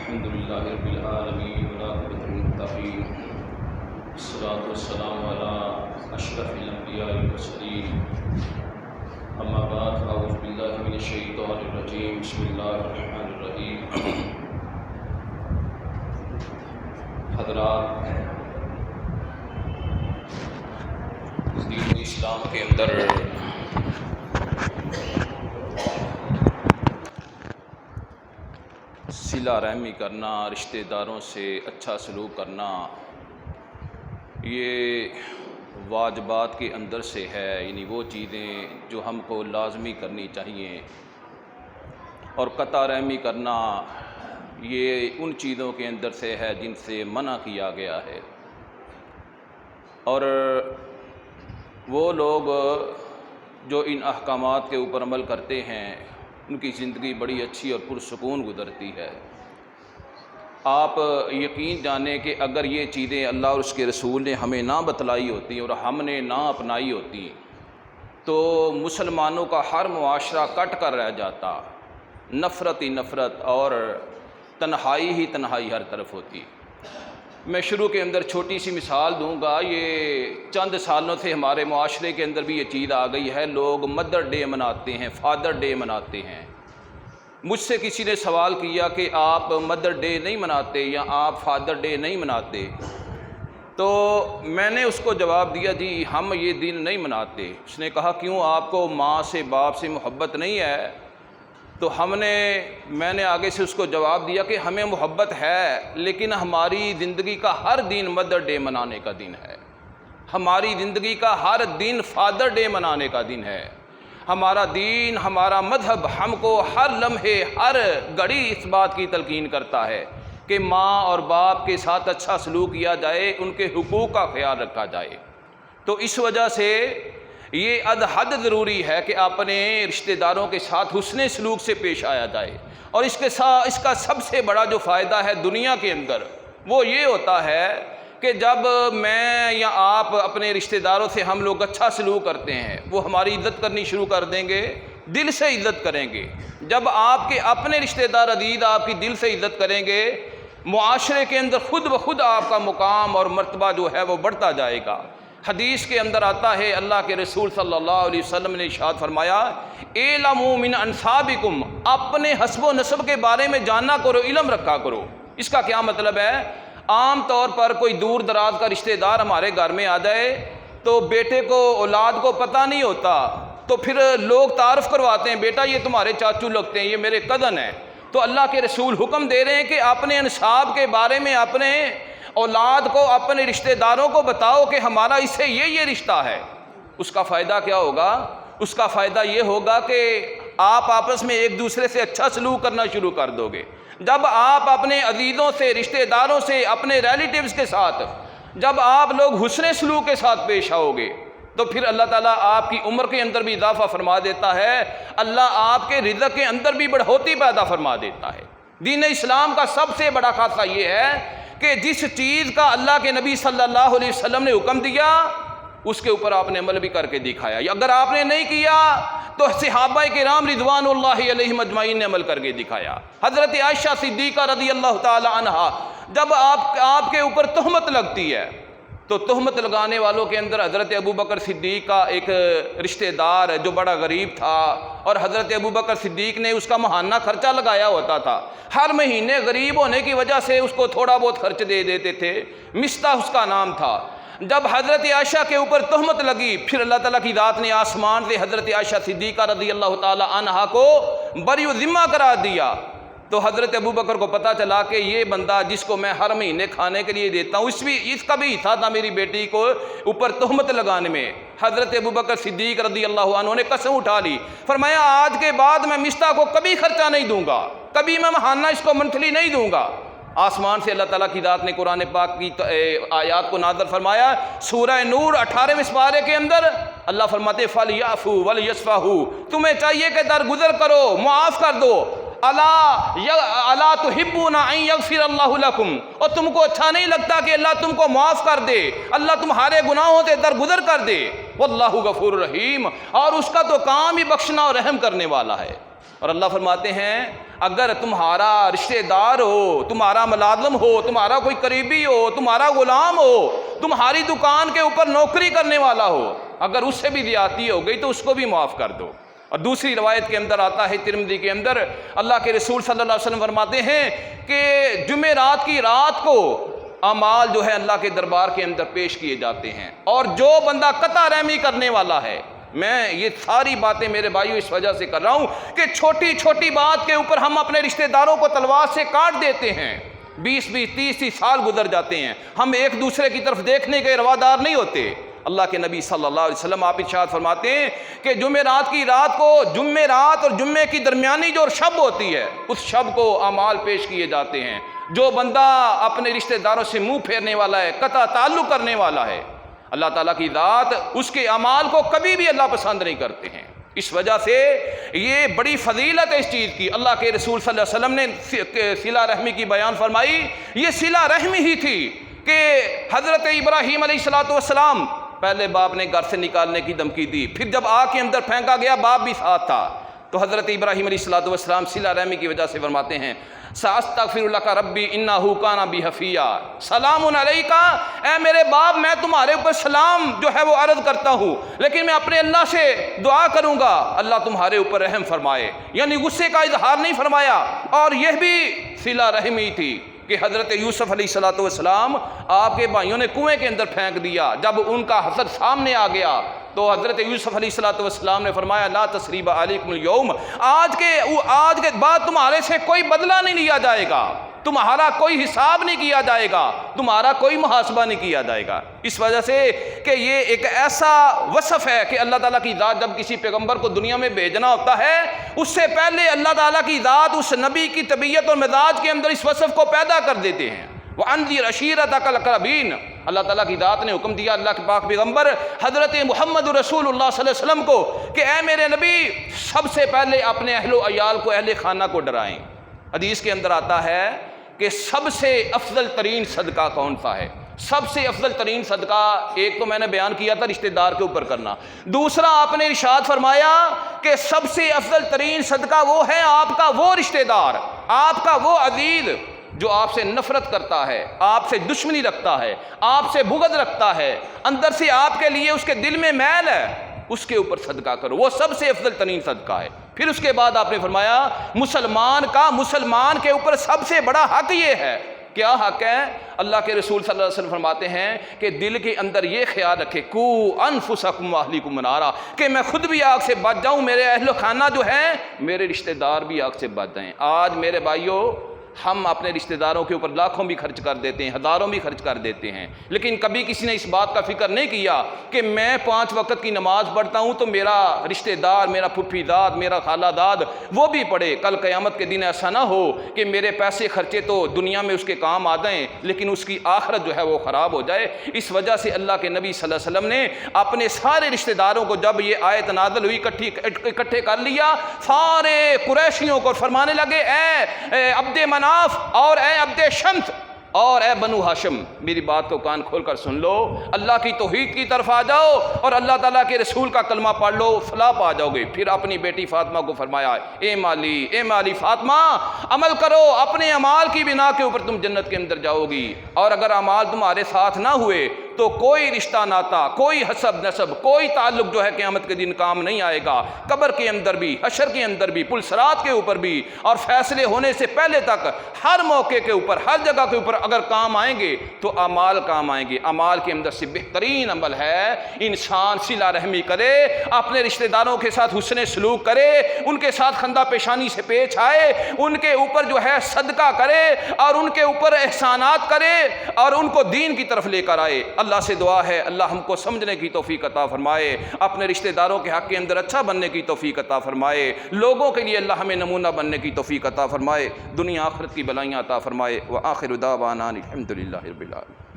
الحمد للہ رب العالمین والعاقبۃ للمتقین والصلاۃ والسلام علی اشرف الانبیاء والمرسلین اما بعد اعوذ باللہ من الشیطان الرجیم بسم اللہ الرحمن الرحیم۔ حضرات، دین اسلام کے اندر صلہ رحمی کرنا، رشتہ داروں سے اچھا سلوک کرنا، یہ واجبات کے اندر سے ہے، یعنی وہ چیزیں جو ہم کو لازمی کرنی چاہیے، اور قطع رحمی کرنا یہ ان چیزوں کے اندر سے ہے جن سے منع کیا گیا ہے۔ اور وہ لوگ جو ان احکامات کے اوپر عمل کرتے ہیں ان کی زندگی بڑی اچھی اور پرسکون گزرتی ہے۔ آپ یقین جانیں کہ اگر یہ چیزیں اللہ اور اس کے رسول نے ہمیں نہ بتلائی ہوتی اور ہم نے نہ اپنائی ہوتی تو مسلمانوں کا ہر معاشرہ کٹ کر رہ جاتا، نفرت ہی نفرت اور تنہائی ہی تنہائی ہر طرف ہوتی۔ میں شروع کے اندر چھوٹی سی مثال دوں گا۔ یہ چند سالوں سے ہمارے معاشرے کے اندر بھی یہ چیز آ گئی ہے، لوگ مدر ڈے مناتے ہیں، فادر ڈے مناتے ہیں۔ مجھ سے کسی نے سوال کیا کہ آپ مدر ڈے نہیں مناتے یا آپ فادر ڈے نہیں مناتے، تو میں نے اس کو جواب دیا جی ہم یہ دن نہیں مناتے۔ اس نے کہا کیوں، آپ کو ماں سے باپ سے محبت نہیں ہے؟ تو میں نے آگے سے اس کو جواب دیا کہ ہمیں محبت ہے، لیکن ہماری زندگی کا ہر دن مدر ڈے منانے کا دن ہے، ہماری زندگی کا ہر دن فادر ڈے منانے کا دن ہے۔ ہمارا دین، ہمارا مذہب ہم کو ہر لمحے ہر گھڑی اس بات کی تلقین کرتا ہے کہ ماں اور باپ کے ساتھ اچھا سلوک کیا جائے، ان کے حقوق کا خیال رکھا جائے۔ تو اس وجہ سے یہ حد ضروری ہے کہ اپنے رشتہ داروں کے ساتھ حسن سلوک سے پیش آیا جائے، اور اس کا سب سے بڑا جو فائدہ ہے دنیا کے اندر وہ یہ ہوتا ہے کہ جب میں یا آپ اپنے رشتہ داروں سے ہم لوگ اچھا سلوک کرتے ہیں، وہ ہماری عزت کرنی شروع کر دیں گے، دل سے عزت کریں گے۔ جب آپ کے اپنے رشتہ دار عزیز آپ کی دل سے عزت کریں گے، معاشرے کے اندر خود بخود آپ کا مقام اور مرتبہ جو ہے وہ بڑھتا جائے گا۔ حدیث کے اندر آتا ہے، اللہ کے رسول صلی اللہ علیہ وسلم نے ارشاد فرمایا، اعلموا من انسابکم، اپنے حسب و نسب کے بارے میں جاننا کرو، علم رکھا کرو۔ اس کا کیا مطلب ہے؟ عام طور پر کوئی دور دراز کا رشتہ دار ہمارے گھر میں آ جائے تو بیٹے کو، اولاد کو پتہ نہیں ہوتا، تو پھر لوگ تعارف کرواتے ہیں، بیٹا یہ تمہارے چاچو لگتے ہیں، یہ میرے کزن ہیں۔ تو اللہ کے رسول حکم دے رہے ہیں کہ اپنے انساب کے بارے میں اپنے اولاد کو، اپنے رشتہ داروں کو بتاؤ کہ ہمارا اس سے یہ رشتہ ہے۔ اس کا فائدہ کیا ہوگا؟ اس کا فائدہ یہ ہوگا کہ آپ آپس میں ایک دوسرے سے اچھا سلوک کرنا شروع کر دو گے۔ جب آپ اپنے عزیزوں سے، رشتہ داروں سے، اپنے ریلیٹیوز کے ساتھ جب آپ لوگ حسن سلوک کے ساتھ پیش آؤ گے تو پھر اللہ تعالیٰ آپ کی عمر کے اندر بھی اضافہ فرما دیتا ہے، اللہ آپ کے رزق کے اندر بھی بڑھوتی پیدا فرما دیتا ہے۔ دین اسلام کا سب سے بڑا خاصہ یہ ہے کہ جس چیز کا اللہ کے نبی صلی اللہ علیہ وسلم نے حکم دیا اس کے اوپر آپ نے عمل بھی کر کے دکھایا، یا اگر آپ نے نہیں کیا تو صحابہ کرام رضوان اللہ علیہم اجمعین نے عمل کر کے دکھایا۔ حضرت عائشہ صدیقہ رضی اللہ تعالی عنہا، جب آپ کے اوپر تہمت لگتی ہے تو تہمت لگانے والوں کے اندر حضرت ابوبکر صدیق کا ایک رشتہ دار جو بڑا غریب تھا، اور حضرت ابوبکر صدیق نے اس کا ماہانہ خرچہ لگایا ہوتا تھا، ہر مہینے غریب ہونے کی وجہ سے اس کو تھوڑا بہت خرچ دے دیتے تھے، مستح اس کا نام تھا۔ جب حضرت عائشہ کے اوپر تہمت لگی، پھر اللہ تعالیٰ کی ذات نے آسمان سے حضرت عائشہ صدیقہ رضی اللہ تعالی عنہا کو بری و ذمہ قرار دیا، تو حضرت ابوبکر کو پتہ چلا کہ یہ بندہ جس کو میں ہر مہینے کھانے کے لیے دیتا ہوں، اس کا بھی حصہ تھا میری بیٹی کو اوپر تہمت لگانے میں۔ حضرت ابوبکر صدیق رضی اللہ عنہ نے قسم اٹھا لی، فرمایا آج کے بعد میں مستح کو کبھی خرچہ نہیں دوں گا، کبھی میں ماہانہ اس کو منتھلی نہیں دوں گا۔ آسمان سے اللہ تعالیٰ کی ذات نے قرآن پاک کی آیات کو نازل فرمایا، سورہ نور 18ویں سپارے کے اندر اللہ فرماتے فَلْيَعْفُوا وَلْيَصْفَحُوا، تمہیں چاہیے کہ درگزر کرو، معاف کر دو۔ الا تحبون ان یغفر اللہ لکم، اور تم کو اچھا نہیں لگتا کہ اللہ تم کو معاف کر دے، اللہ تمہارے گناہوں سے درگزر کر دے۔ واللہ غفور رحیم، اور اس کا تو کام ہی بخشنا اور رحم کرنے والا ہے۔ اور اللہ فرماتے ہیں اگر تمہارا رشتہ دار ہو، تمہارا ملازم ہو، تمہارا کوئی قریبی ہو، تمہارا غلام ہو، تمہاری دکان کے اوپر نوکری کرنے والا ہو، اگر اس سے بھی زیادتی ہو گئی تو اس کو بھی معاف کر دو۔ اور دوسری روایت کے اندر آتا ہے ترمذی کے اندر، اللہ کے رسول صلی اللہ علیہ وسلم فرماتے ہیں کہ جمعرات کی رات کو اعمال جو ہے اللہ کے دربار کے اندر پیش کیے جاتے ہیں، اور جو بندہ قطع رحمی کرنے والا ہے، میں یہ ساری باتیں میرے بھائیو اس وجہ سے کر رہا ہوں کہ چھوٹی چھوٹی بات کے اوپر ہم اپنے رشتہ داروں کو تلوار سے کاٹ دیتے ہیں، 20-30 سال گزر جاتے ہیں، ہم ایک دوسرے کی طرف دیکھنے کے روادار نہیں ہوتے۔ اللہ کے نبی صلی اللہ علیہ وسلم آپ ارشاد فرماتے ہیں کہ جمعرات کی رات کو، جمعرات اور جمعے کی درمیانی جو شب ہوتی ہے، اس شب کو اعمال پیش کیے جاتے ہیں۔ جو بندہ اپنے رشتہ داروں سے منہ پھیرنے والا ہے، قطع تعلق کرنے والا ہے، اللہ تعالیٰ کی ذات اس کے اعمال کو کبھی بھی اللہ پسند نہیں کرتے ہیں۔ اس وجہ سے یہ بڑی فضیلت ہے اس چیز کی۔ اللہ کے رسول صلی اللہ علیہ وسلم نے صلہ رحمی کی بیان فرمائی، یہ صلہ رحمی ہی تھی کہ حضرت ابراہیم علیہ السلام پہلے باپ نے گھر سے نکالنے کی دھمکی دی، پھر جب آگ کے اندر پھینکا گیا باپ بھی ساتھ تھا، تو حضرت ابراہیم علیہ السلام صلہ رحمی کی وجہ سے فرماتے ہیں ساستغفر لک ربی انہ کان بی حفیہ، سلام علیکہ، اے میرے باپ میں تمہارے اوپر سلام جو ہے وہ عرض کرتا ہوں، لیکن میں اپنے اللہ سے دعا کروں گا اللہ تمہارے اوپر رحم فرمائے، یعنی غصے کا اظہار نہیں فرمایا۔ اور یہ بھی صلہ رحمی تھی کہ حضرت یوسف علیہ السلام آپ کے بھائیوں نے کنویں کے اندر پھینک دیا، جب ان کا حسد سامنے آ گیا تو حضرت یوسف علیہ السلام نے فرمایا لا تثریب علیکم اليوم، آج کے بعد تمہارے سے کوئی بدلہ نہیں لیا جائے گا، تمہارا کوئی حساب نہیں کیا جائے گا، تمہارا کوئی محاسبہ نہیں کیا جائے گا۔ اس وجہ سے کہ یہ ایک ایسا وصف ہے کہ اللہ تعالیٰ کی ذات جب کسی پیغمبر کو دنیا میں بھیجنا ہوتا ہے، اس سے پہلے اللہ تعالیٰ کی ذات اس نبی کی طبیعت اور مزاج کے اندر اس وصف کو پیدا کر دیتے ہیں۔ وَأَنذِرْ عَشِيرَتَكَ الْأَقْرَبِينَ، اللہ تعالیٰ کی ذات نے حکم دیا اللہ کے پاک پیغمبر حضرت محمد رسول اللہ صلی اللہ علیہ وسلم کو کہ اے میرے نبی سب سے پہلے اپنے اہل و عیال کو، اہل خانہ کو ڈرائیں۔ حدیث کے اندر آتا ہے کہ سب سے افضل ترین صدقہ کون سا ہے؟ سب سے افضل ترین صدقہ ایک تو میں نے بیان کیا تھا رشتہ دار کے اوپر کرنا، دوسرا آپ نے ارشاد فرمایا کہ سب سے افضل ترین صدقہ وہ ہے آپ کا وہ رشتہ دار، آپ کا وہ عزیز جو آپ سے نفرت کرتا ہے، آپ سے دشمنی رکھتا ہے، آپ سے بغض رکھتا ہے، اندر سے آپ کے لیے اس کے دل میں میل ہے، اس کے اوپر صدقہ کرو، وہ سب سے افضل ترین صدقہ ہے۔ پھر اس کے بعد آپ نے فرمایا مسلمان کے اوپر سب سے بڑا حق یہ ہے۔ کیا حق ہے؟ اللہ کے رسول صلی اللہ علیہ وسلم فرماتے ہیں کہ دل کے اندر یہ خیال رکھے کو انفسکم واہلیکم نارا، کہ میں خود بھی آگ سے بچ جاؤں، میرے اہل خانہ جو ہیں، میرے رشتہ دار بھی آگ سے بچ جائیں۔ آج میرے بھائیوں ہم اپنے رشتہ داروں کے اوپر لاکھوں بھی خرچ کر دیتے ہیں، ہزاروں بھی خرچ کر دیتے ہیں، لیکن کبھی کسی نے اس بات کا فکر نہیں کیا کہ میں 5 وقت کی نماز پڑھتا ہوں تو میرا رشتہ دار، میرا پھپھی داد، میرا خالہ داد وہ بھی پڑھے۔ کل قیامت کے دن ایسا نہ ہو کہ میرے پیسے خرچے تو دنیا میں اس کے کام آ جائیں لیکن اس کی آخرت جو ہے وہ خراب ہو جائے۔ اس وجہ سے اللہ کے نبی صلی اللہ علیہ وسلم نے اپنے سارے رشتہ داروں کو جب یہ آیت نازل ہوئی اکٹھے کر لیا، سارے قریشیوں کو فرمانے لگے اے عبد مناف اور اے عبد شمس اور اے بنو ہاشم، میری بات کو کان کھول کر سن لو، اللہ کی توحید کی طرف آ جاؤ اور اللہ تعالیٰ کے رسول کا کلمہ پڑھ لو، فلاح پا جاؤ گے۔ پھر اپنی بیٹی فاطمہ کو فرمایا اے مالی فاطمہ، عمل کرو، اپنے اعمال کی بنا کے اوپر تم جنت کے اندر جاؤ گی، اور اگر اعمال تمہارے ساتھ نہ ہوئے تو کوئی رشتہ ناتا، کوئی حسب نسب، کوئی تعلق جو ہے قیامت کے دن کام نہیں آئے گا، قبر کے اندر بھی، حشر کے اندر بھی، پل صراط کے اوپر بھی، اور فیصلے ہونے سے پہلے تک ہر موقع کے اوپر، ہر جگہ کے اوپر اگر کام آئیں گے تو اعمال کام آئیں گے۔ اعمال کے اندر سے بہترین عمل ہے انسان صلہ رحمی کرے، اپنے رشتہ داروں کے ساتھ حسن سلوک کرے، ان کے ساتھ خندہ پیشانی سے پیش آئے، ان کے اوپر جو ہے صدقہ کرے اور ان کے اوپر احسانات کرے اور ان کو دین کی طرف لے کر آئے۔ اللہ سے دعا ہے اللہ ہم کو سمجھنے کی توفیق عطا فرمائے، اپنے رشتہ داروں کے حق کے اندر اچھا بننے کی توفیق عطا فرمائے، لوگوں کے لیے اللہ ہمیں نمونہ بننے کی توفیق عطا فرمائے، دنیا آخرت کی بلائیاں عطا فرمائے۔ وآخر دعوانا الحمد للہ رب العالمین۔